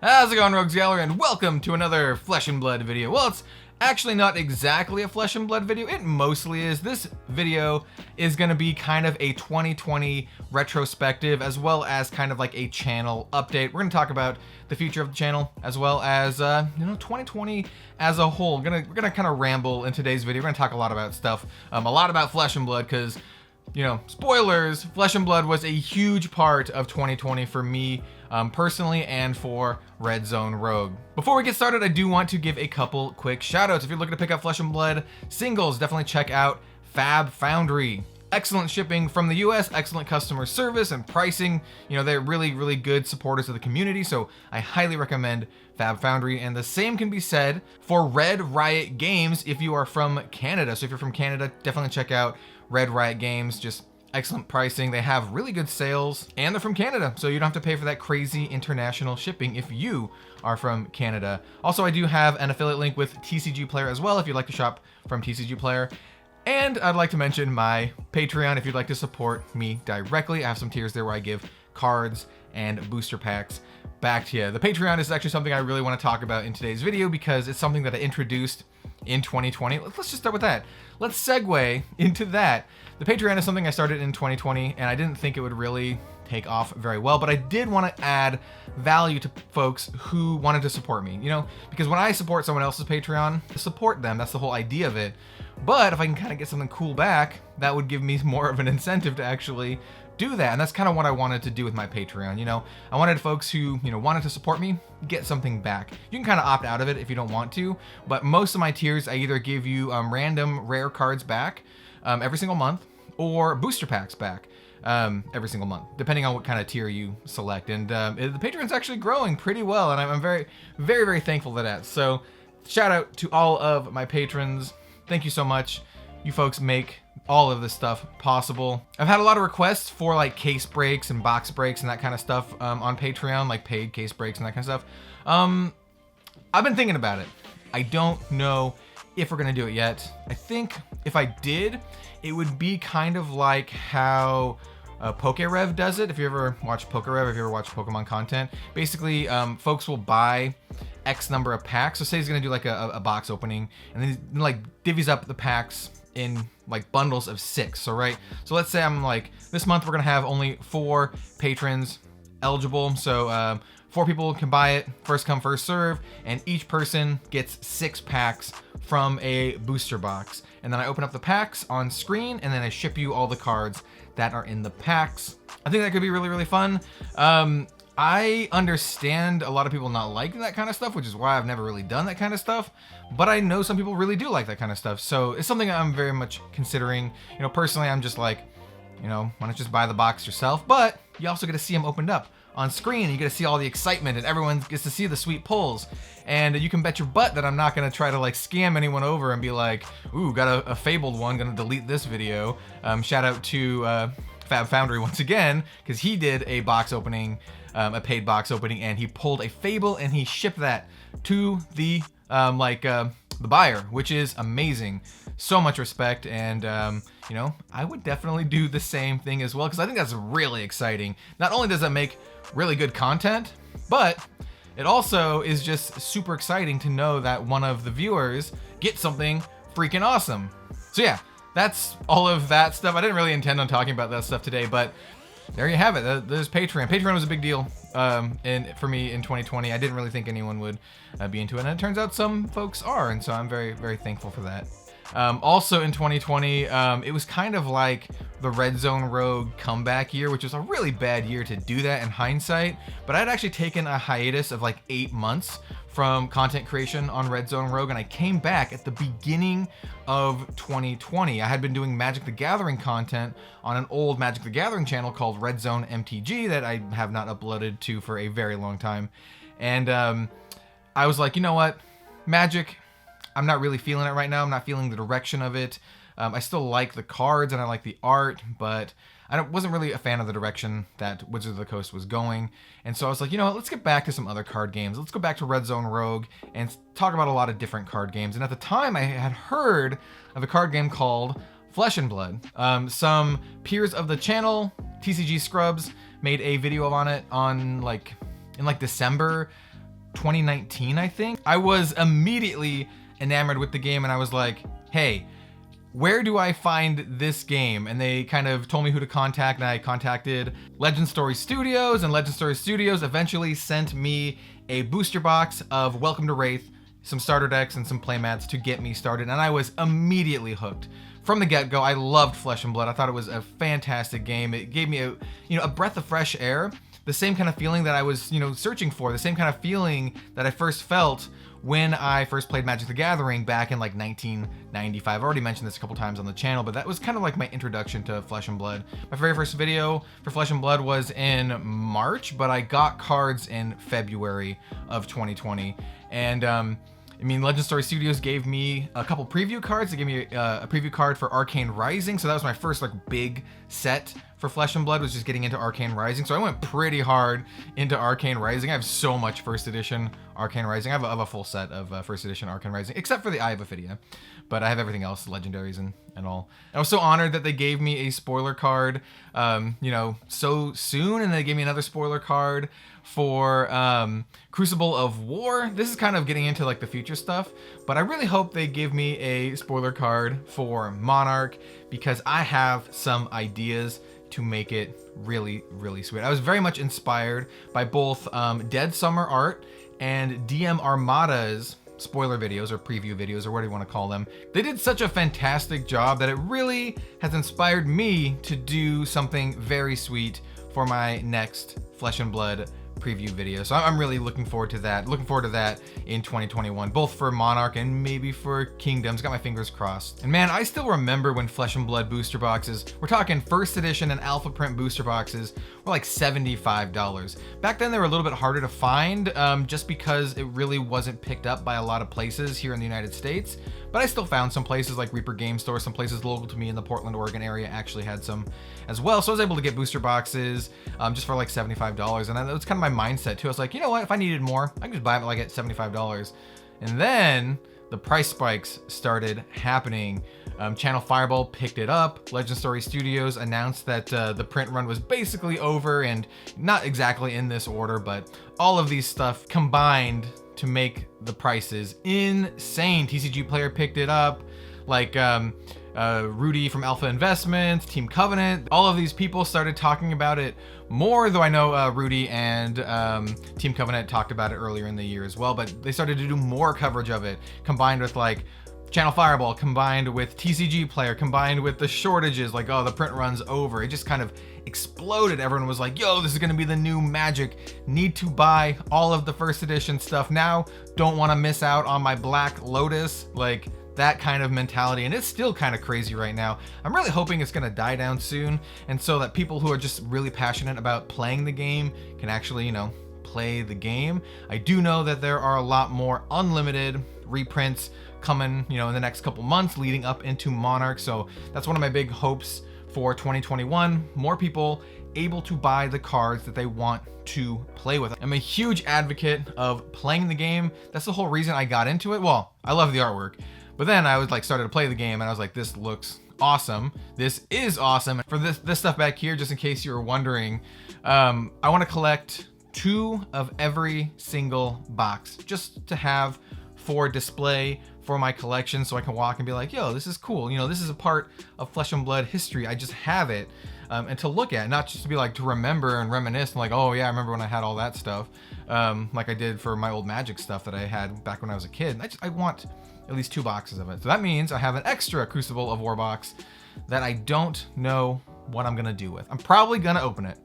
How's it going, Rogues Gallery, and welcome to another Flesh and Blood video. Well, it's actually not exactly a Flesh and Blood video, it mostly is. This video is going to be kind of a 2020 retrospective, as well as kind of like a channel update. We're going to talk about the future of the channel, as well as, 2020 as a whole. We're gonna kind of ramble in today's video. We're going to talk a lot about stuff, a lot about Flesh and Blood, because spoilers, Flesh and Blood was a huge part of 2020 for me personally and for Red Zone Rogue. Before we get started, I do want to give a couple quick shout outs. If you're looking to pick up Flesh and Blood singles, definitely check out Fab Foundry. Excellent shipping from the US, excellent customer service and pricing. They're really good supporters of the community, so I highly recommend Fab Foundry. And the same can be said for Red Riot Games if you are from Canada. So if you're from Canada, definitely check out Red Riot Games. Just excellent pricing. They have really good sales, and they're from Canada, so you don't have to pay for that crazy international shipping if you are from Canada. Also, I do have an affiliate link with TCG Player as well if you'd like to shop from TCG Player. And I'd like to mention my Patreon if you'd like to support me directly. I have some tiers there where I give cards and booster packs back to you. The Patreon is actually something I really want to talk about in today's video because it's something that I introduced in 2020. Let's just start with that. Let's segue into that. The Patreon is something I started in 2020, and I didn't think it would really take off very well, but I did want to add value to folks who wanted to support me, because when I support someone else's Patreon, support them, that's the whole idea of it. But if I can kind of get something cool back, that would give me more of an incentive to actually do that. And that's kind of what I wanted to do with my Patreon. I wanted folks who, wanted to support me get something back. You can kind of opt out of it if you don't want to, but most of my tiers, I either give you random rare cards back every single month, or booster packs back every single month, depending on what kind of tier you select. And the Patreon's actually growing pretty well, and I'm very thankful for that. So shout out to all of my patrons. Thank you so much. You folks make all of this stuff possible. I've had a lot of requests for like case breaks and box breaks and that kind of stuff on Patreon, like paid case breaks and that kind of stuff. I've been thinking about it. I don't know if we're gonna do it yet. I think if I did, it would be kind of like how PokeRev does it. If you ever watch PokeRev, if you ever watch Pokemon content, basically folks will buy X number of packs. So say he's gonna do like a box opening, and then he like divvies up the packs in like bundles of 6. So let's say I'm like, this month we're gonna have only 4 patrons eligible. So 4 people can buy it, first come, first serve, and each person gets 6 packs from a booster box. And then I open up the packs on screen, and then I ship you all the cards that are in the packs. I think that could be really fun. I understand a lot of people not liking that kind of stuff, which is why I've never really done that kind of stuff, but I know some people really do like that kind of stuff. So it's something I'm very much considering. Personally, I'm just like, why not just buy the box yourself? But you also get to see them opened up on screen, and you get to see all the excitement, and everyone gets to see the sweet pulls. And you can bet your butt that I'm not going to try to like scam anyone over and be like, ooh, got a fabled one, gonna delete this video. Shout out to Fab Foundry once again, because he did a box opening, a paid box opening, and he pulled a fable and he shipped that to the buyer, which is amazing. So much respect. And I would definitely do the same thing as well, because I think that's really exciting. Not only does that make really good content, but it also is just super exciting to know that one of the viewers gets something freaking awesome. So yeah, that's all of that stuff. I didn't really intend on talking about that stuff today, but there you have it. There's Patreon. Patreon was a big deal for me in 2020. I didn't really think anyone would be into it, and it turns out some folks are, and so I'm very thankful for that. Also in 2020, it was kind of like the Red Zone Rogue comeback year, which was a really bad year to do that in hindsight, but I'd actually taken a hiatus of like 8 months from content creation on Red Zone Rogue, and I came back at the beginning of 2020. I had been doing Magic the Gathering content on an old Magic the Gathering channel called Red Zone MTG that I have not uploaded to for a very long time. And I was like, you know what, Magic, I'm not really feeling it right now. I'm not feeling the direction of it. I still like the cards and I like the art, but I wasn't really a fan of the direction that Wizards of the Coast was going. And so I was like, let's get back to some other card games. Let's go back to Red Zone Rogue and talk about a lot of different card games. And at the time, I had heard of a card game called Flesh and Blood. Some peers of the channel, TCG Scrubs, made a video on it in December 2019, I think. I was immediately enamored with the game, and I was like, hey, where do I find this game? And they kind of told me who to contact, and I contacted Legend Story Studios, and Legend Story Studios eventually sent me a booster box of Welcome to Wraith, some starter decks, and some playmats to get me started, and I was immediately hooked. From the get-go, I loved Flesh and Blood. I thought it was a fantastic game. It gave me a breath of fresh air, the same kind of feeling that I was, searching for, the same kind of feeling that I first felt when I first played Magic the Gathering back in like 1995. I've already mentioned this a couple times on the channel, but that was kind of like my introduction to Flesh and Blood. My very first video for Flesh and Blood was in March, but I got cards in February of 2020. And Legend Story Studios gave me a couple preview cards. They gave me a preview card for Arcane Rising, so that was my first like big set for Flesh and Blood, was just getting into Arcane Rising. So I went pretty hard into Arcane Rising. I have so much first edition Arcane Rising. I have a full set of first edition Arcane Rising, except for the Eye of Ophidia, but I have everything else, legendaries and all. I was so honored that they gave me a spoiler card, so soon, and they gave me another spoiler card for Crucible of War. This is kind of getting into like the future stuff, but I really hope they give me a spoiler card for Monarch, because I have some ideas to make it really, really sweet. I was very much inspired by both Dead Summer Art and DM Armada's spoiler videos or preview videos, or whatever you want to call them. They did such a fantastic job that it really has inspired me to do something very sweet for my next Flesh and Blood preview video. So I'm really looking forward to that. Looking forward to that in 2021, both for Monarch and maybe for Kingdoms. Got my fingers crossed. And man, I still remember when Flesh and Blood booster boxes, we're talking first edition and alpha print booster boxes, were like $75. Back then they were a little bit harder to find, just because it really wasn't picked up by a lot of places here in the United States. But I still found some places like Reaper Game Store, some places local to me in the Portland, Oregon area actually had some as well. So I was able to get booster boxes just for like $75. And that was kind of my mindset too. I was like, you know what, if I needed more, I can just buy them like at $75. And then the price spikes started happening. Channel Fireball picked it up. Legend Story Studios announced that the print run was basically over, and not exactly in this order, but all of these stuff combined to make the prices insane. TCG Player picked it up, like Rudy from Alpha Investments, Team Covenant. All of these people started talking about it more, though I know Rudy and Team Covenant talked about it earlier in the year as well, but they started to do more coverage of it, combined with like Channel Fireball, combined with TCG Player, combined with the shortages, like, oh, the print run's over. It just kind of exploded. Everyone was like, yo, this is gonna be the new Magic. Need to buy all of the first edition stuff now. Don't wanna miss out on my Black Lotus. Like, that kind of mentality. And it's still kind of crazy right now. I'm really hoping it's gonna die down soon, and so that people who are just really passionate about playing the game can actually, play the game. I do know that there are a lot more unlimited reprints coming, in the next couple months leading up into Monarch. So that's one of my big hopes for 2021. More people able to buy the cards that they want to play with. I'm a huge advocate of playing the game. That's the whole reason I got into it. Well, I love the artwork, but then I was like started to play the game and I was like, this looks awesome. This is awesome. For this stuff back here, just in case you were wondering, I want to collect 2 of every single box just to have for display for my collection, so I can walk and be like, yo, this is cool. This is a part of Flesh and Blood history. I just have it, and to look at, not just to be like, to remember and reminisce and like, oh yeah, I remember when I had all that stuff, like I did for my old Magic stuff that I had back when I was a kid. I want at least 2 boxes of it. So that means I have an extra Crucible of War box that I don't know what I'm gonna do with. I'm probably gonna open it.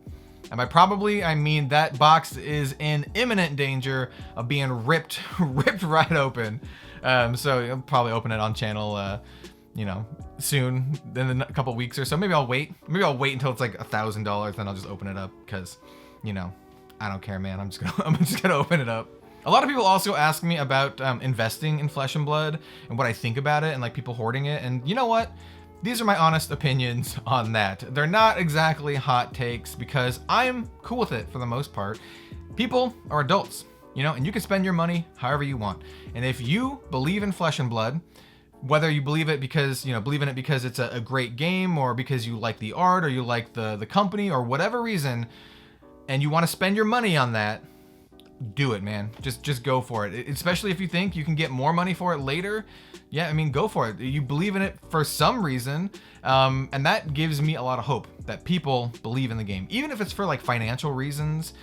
And by probably, I mean that box is in imminent danger of being ripped right open. So I'll probably open it on channel, soon, in a couple weeks or so. Maybe I'll wait. Maybe I'll wait until it's like $1,000, then I'll just open it up, because, I don't care, man. I'm just gonna open it up. A lot of people also ask me about investing in Flesh and Blood and what I think about it, and like people hoarding it. And you know what? These are my honest opinions on that. They're not exactly hot takes, because I'm cool with it for the most part. People are adults, and you can spend your money however you want. And if you believe in Flesh and Blood, whether you believe it because, believe in it because it's a great game, or because you like the art, or you like the company, or whatever reason, and you want to spend your money on that, do it, man. Just go for it. Especially if you think you can get more money for it later. Yeah, I mean, go for it. You believe in it for some reason, and that gives me a lot of hope that people believe in the game, even if it's for like financial reasons.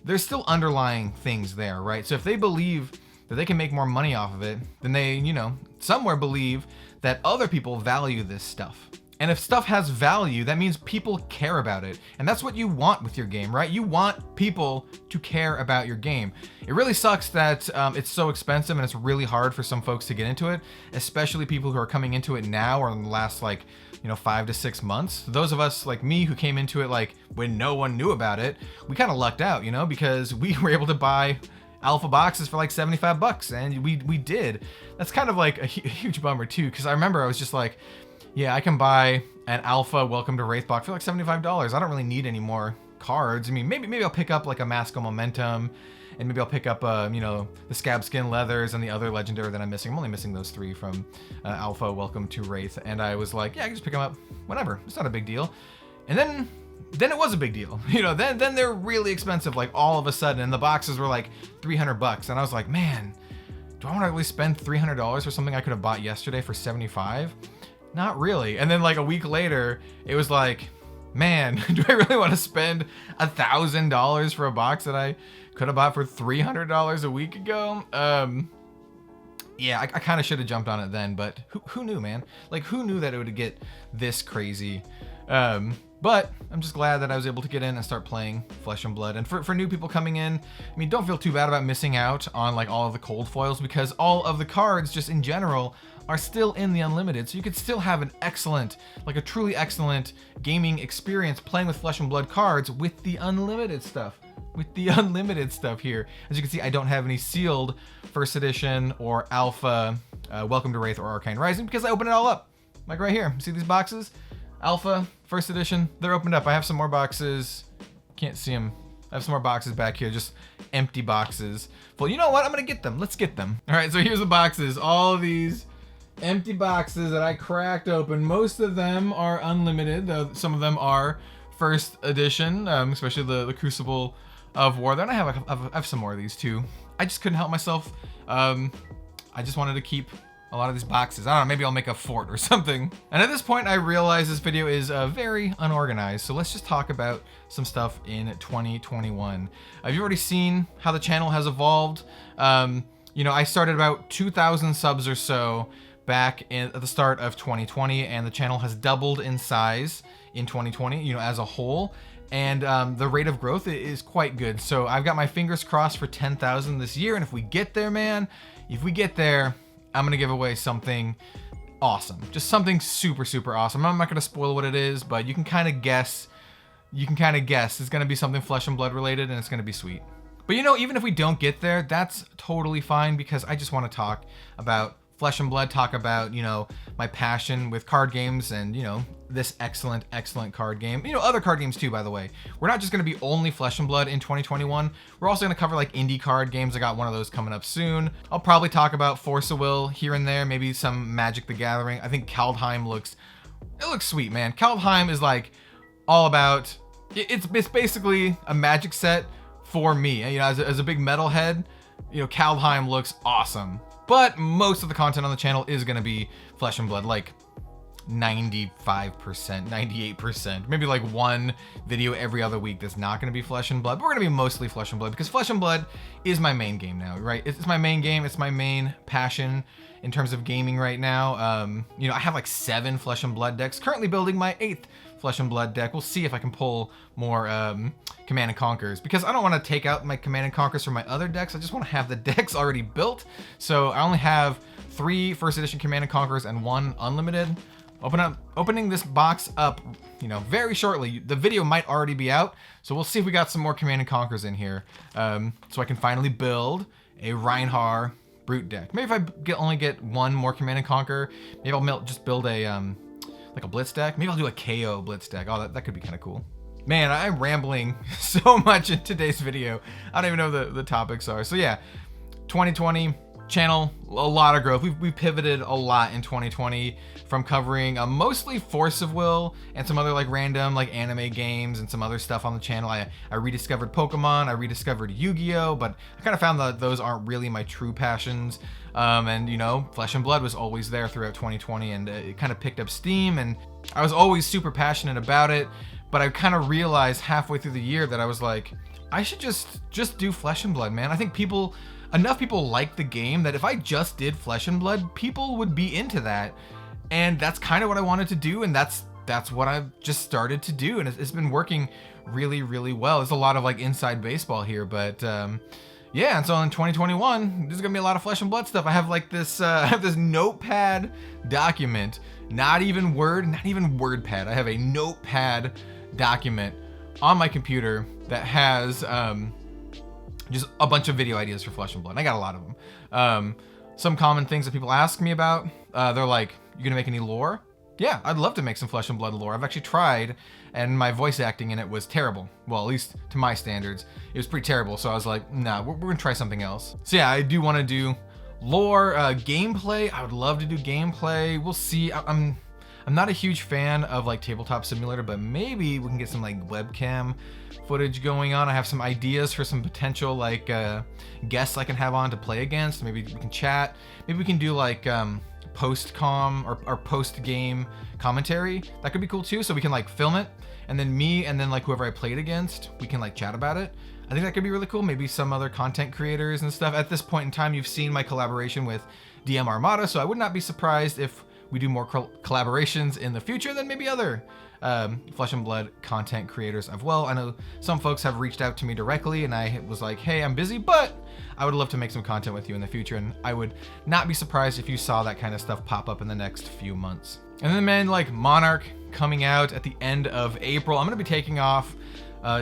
There's still underlying things there, right? So if they believe that they can make more money off of it, then they, you know, somewhere believe that other people value this stuff. And if stuff has value, that means people care about it. And that's what you want with your game, right? You want people to care about your game. It really sucks that it's so expensive and it's really hard for some folks to get into it, especially people who are coming into it now or in the last 5 to 6 months. Those of us like me who came into it like when no one knew about it, we kind of lucked out, you know, because we were able to buy alpha boxes for like $75 and we did. That's kind of like a huge bummer too, because I remember I was just like, yeah, I can buy an alpha Welcome to Wraith box for like $75. I don't really need any more cards. I mean, maybe I'll pick up like a Mask of Momentum, and maybe I'll pick up the Scab Skin Leathers and the other legendary that I'm missing. I'm only missing those 3 from alpha Welcome to Wraith, and I was like, yeah, I can just pick them up whenever. It's not a big deal. And then it was a big deal. You know, then they're really expensive, like all of a sudden, and the boxes were like $300, and I was like, man, do I want to really spend $300 for something I could have bought yesterday for $75? Not really. And then like a week later, it was like, man, do I really want to spend $1,000 for a box that I could have bought for $300 a week ago? Yeah, I kind of should have jumped on it then, but who knew, man? Like, who knew that it would get this crazy? But I'm just glad that I was able to get in and start playing Flesh and Blood. And for new people coming in, I mean, don't feel too bad about missing out on like all of the cold foils, because all of the cards just in general are still in the Unlimited. So you could still have an excellent, like a truly excellent gaming experience playing with Flesh and Blood cards with the Unlimited stuff. With the Unlimited stuff here. As you can see, I don't have any sealed first edition or alpha Welcome to Wraith or Arcane Rising because I opened it all up. Like right here. See these boxes? Alpha, first edition, they're opened up. I have some more boxes. Can't see them. I have some more boxes back here, just empty boxes. Well, you know what? I'm gonna get them. Let's get them. All right, so here's the boxes. All of these empty boxes that I cracked open. Most of them are Unlimited, though some of them are first edition, especially the Crucible of War. Then I have some more of these too. I just couldn't help myself. I just wanted to keep a lot of these boxes. I don't know, maybe I'll make a fort or something. And at this point, I realize this video is very unorganized. So let's just talk about some stuff in 2021. You've already seen how the channel has evolved. You know, I started about 2,000 subs or so back at the start of 2020, and the channel has doubled in size in 2020, you know, as a whole. And the rate of growth is quite good. So I've got my fingers crossed for 10,000 this year. And if we get there, man, if we get there, I'm gonna give away something awesome. Just something super, super awesome. I'm not gonna spoil what it is, but you can kind of guess. It's gonna be something Flesh and Blood related, and it's gonna be sweet. But you know, even if we don't get there, that's totally fine, because I just want to talk about Flesh and Blood, talk about, you know, my passion with card games and, you know, this excellent, excellent card game. You know, other card games too, by the way. We're not just going to be only Flesh and Blood in 2021. We're also going to cover like indie card games. I got one of those coming up soon. I'll probably talk about Force of Will here and there, maybe some Magic the Gathering. I think Kaldheim looks sweet, man. Kaldheim is like all about, it's basically a Magic set for me. You know, as a big metalhead, you know, Kaldheim looks awesome. But most of the content on the channel is going to be Flesh and Blood, like 95%, 98%. Maybe like one video every other week that's not going to be Flesh and Blood. But we're going to be mostly Flesh and Blood, because Flesh and Blood is my main game now, right? It's my main game. It's my main passion in terms of gaming right now. You know, I have like 7 Flesh and Blood decks. Currently building my 8th Flesh and Blood deck. We'll see if I can pull more Command and Conquers, because I don't want to take out my Command and Conquers from my other decks. I just want to have the decks already built. So I only have 3 first edition Command and Conquers and 1 Unlimited. Opening this box up, you know, very shortly. The video might already be out, so we'll see if we got some more Command and Conquers in here, so I can finally build a Reinhardt Brute deck. Maybe if I only get 1 more Command and Conquer, maybe I'll just build a like a Blitz deck. Maybe I'll do a KO Blitz deck. Oh, that could be kind of cool. Man, I'm rambling so much in today's video. I don't even know what the topics are. So yeah, 2020, channel, a lot of growth. We pivoted a lot in 2020 from covering mostly Force of Will and some other like random like anime games and some other stuff on the channel. I rediscovered Pokemon, I rediscovered Yu-Gi-Oh, but I kind of found that those aren't really my true passions. And you know, Flesh and Blood was always there throughout 2020, and it kind of picked up steam, and I was always super passionate about it. But I kind of realized halfway through the year that I was like, I should just do Flesh and Blood, man. I think enough people like the game that if I just did Flesh and Blood, people would be into that. And that's kind of what I wanted to do, and that's what I've just started to do, and it's been working really, really well. There's a lot of like inside baseball here, but yeah. And so in 2021, there's gonna be a lot of Flesh and Blood stuff. I have like this I have this notepad document, not even WordPad. I have a notepad document on my computer that has just a bunch of video ideas for Flesh and Blood. I got a lot of them. Some common things that people ask me about, they're like, you gonna make any lore? Yeah, I'd love to make some Flesh and Blood lore. I've actually tried, and my voice acting in it was terrible. Well, at least to my standards, it was pretty terrible. So I was like, nah, we're gonna try something else. So yeah, I do want to do lore, gameplay. I would love to do gameplay. We'll see. I'm not a huge fan of like Tabletop Simulator, but maybe we can get some like webcam footage going on. I have some ideas for some potential like guests I can have on to play against. Maybe we can chat. Maybe we can do like post-com or post-game commentary. That could be cool too. So we can like film it, and then me and then like whoever I played against, we can like chat about it. I think that could be really cool. Maybe some other content creators and stuff. At this point in time, you've seen my collaboration with DM Armada, so I would not be surprised if we do more collaborations in the future than maybe other Flesh and Blood content creators as well. I know some folks have reached out to me directly, and I was like, hey, I'm busy, but I would love to make some content with you in the future, and I would not be surprised if you saw that kind of stuff pop up in the next few months. And then, man, like Monarch coming out at the end of April. I'm going to be taking off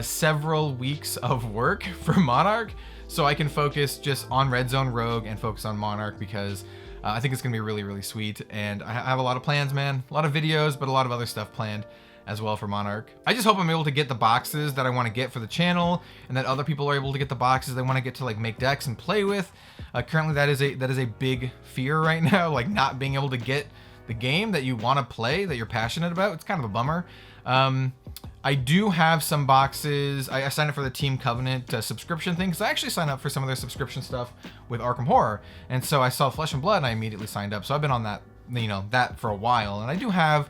several weeks of work for Monarch, so I can focus just on Red Zone Rogue and focus on Monarch, because I think it's going to be really, really sweet. And I have a lot of plans, man. A lot of videos, but a lot of other stuff planned as well for Monarch. I just hope I'm able to get the boxes that I want to get for the channel, and that other people are able to get the boxes they want to get to like make decks and play with. Currently, that is a big fear right now, like not being able to get the game that you want to play, that you're passionate about. It's kind of a bummer. I do have some boxes. I signed up for the Team Covenant subscription thing, because I actually signed up for some of their subscription stuff with Arkham Horror, and so I saw Flesh and Blood and I immediately signed up. So I've been on that, you know, that for a while, and I do have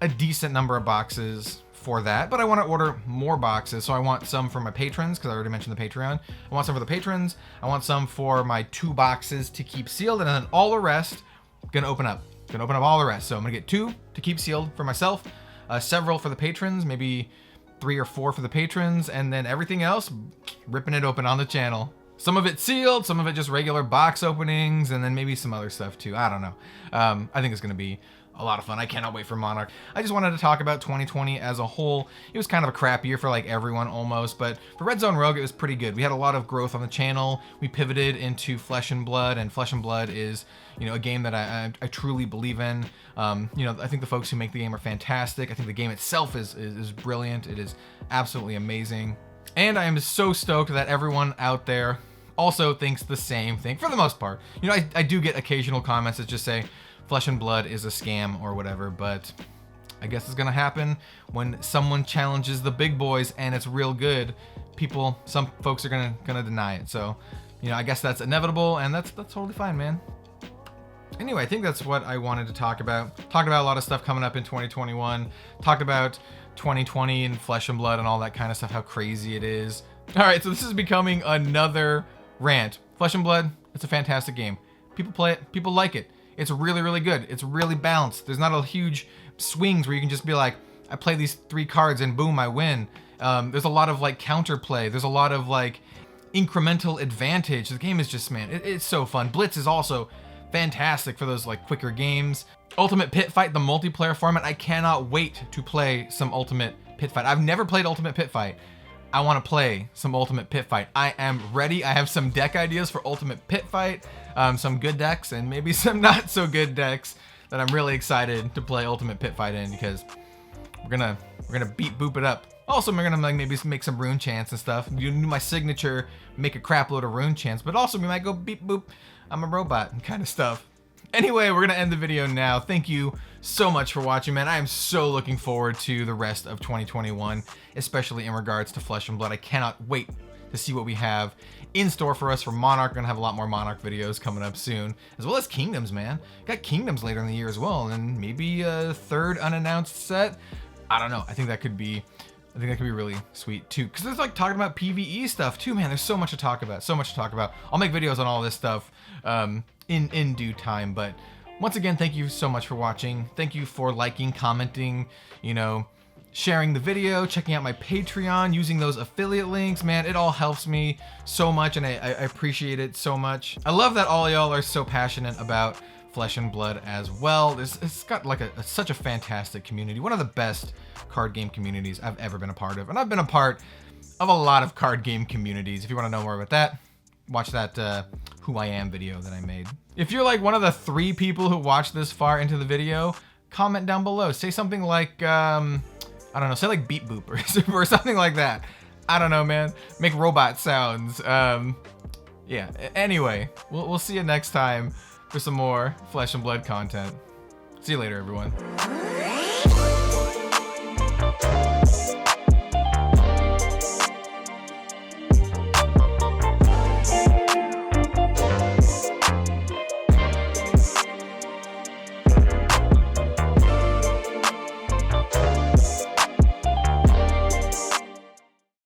a decent number of boxes for that, but I want to order more boxes. So I want some for my patrons, because I already mentioned the Patreon. I want some for the patrons. I want some for my 2 boxes to keep sealed, and then all the rest gonna open up all the rest. So I'm gonna get 2 to keep sealed for myself, several for the patrons, maybe 3 or 4 for the patrons, and then everything else, ripping it open on the channel. Some of it sealed, some of it just regular box openings, and then maybe some other stuff too. I don't know. I think it's gonna be a lot of fun. I cannot wait for Monarch. I just wanted to talk about 2020 as a whole. It was kind of a crap year for like everyone almost, but for Red Zone Rogue, it was pretty good. We had a lot of growth on the channel. We pivoted into Flesh and Blood, and Flesh and Blood is, you know, a game that I truly believe in. You know, I think the folks who make the game are fantastic. I think the game itself is brilliant. It is absolutely amazing. And I am so stoked that everyone out there also thinks the same thing for the most part. You know, I do get occasional comments that just say Flesh and Blood is a scam or whatever, but I guess it's gonna happen when someone challenges the big boys and it's real good. Some folks are gonna deny it. So, you know, I guess that's inevitable, and that's totally fine, man. Anyway, I think that's what I wanted to talk about. Talked about a lot of stuff coming up in 2021. Talked about 2020 and Flesh and Blood and all that kind of stuff, how crazy it is. All right, so this is becoming another rant. Flesh and Blood, it's a fantastic game. People play it, people like it. It's really, really good. It's really balanced. There's not a huge swings where you can just be like, I play these 3 cards and boom, I win. There's a lot of like counterplay. There's a lot of like incremental advantage. The game is just, man, it's so fun. Blitz is also fantastic for those like quicker games. Ultimate Pit Fight, the multiplayer format. I cannot wait to play some Ultimate Pit Fight. I've never played Ultimate Pit Fight. I want to play some Ultimate Pit Fight. I am ready. I have some deck ideas for Ultimate Pit Fight, some good decks and maybe some not so good decks that I'm really excited to play Ultimate Pit Fight in, because we're gonna beat Boop it up. Also, we're gonna like maybe make some rune chants and stuff. Do my signature, make a crap load of rune chants, but also we might go beep boop, I'm a robot kind of stuff. Anyway, we're gonna end the video now. Thank you so much for watching, man. I am so looking forward to the rest of 2021, especially in regards to Flesh and Blood. I cannot wait to see what we have in store for us for Monarch. We're gonna have a lot more Monarch videos coming up soon, as well as Kingdoms, man. Got Kingdoms later in the year as well, and maybe a third unannounced set. I don't know. I think that could be really sweet too, because there's like talking about PvE stuff too, man. There's so much to talk about, I'll make videos on all this stuff in due time. But once again, thank you so much for watching. Thank you for liking, commenting, you know, sharing the video, checking out my Patreon, using those affiliate links, man. It all helps me so much, and I appreciate it so much. I love that all y'all are so passionate about Flesh and Blood as well. It's got like such a fantastic community, one of the best card game communities I've ever been a part of, and I've been a part of a lot of card game communities. If you want to know more about that, watch that Who I Am video that I made. If you're like one of the 3 people who watched this far into the video, comment down below. Say something like I don't know, say like beep boop or something like that. I don't know, man. Make robot sounds. Yeah. Anyway, we'll see you next time for some more Flesh and Blood content. See you later, everyone.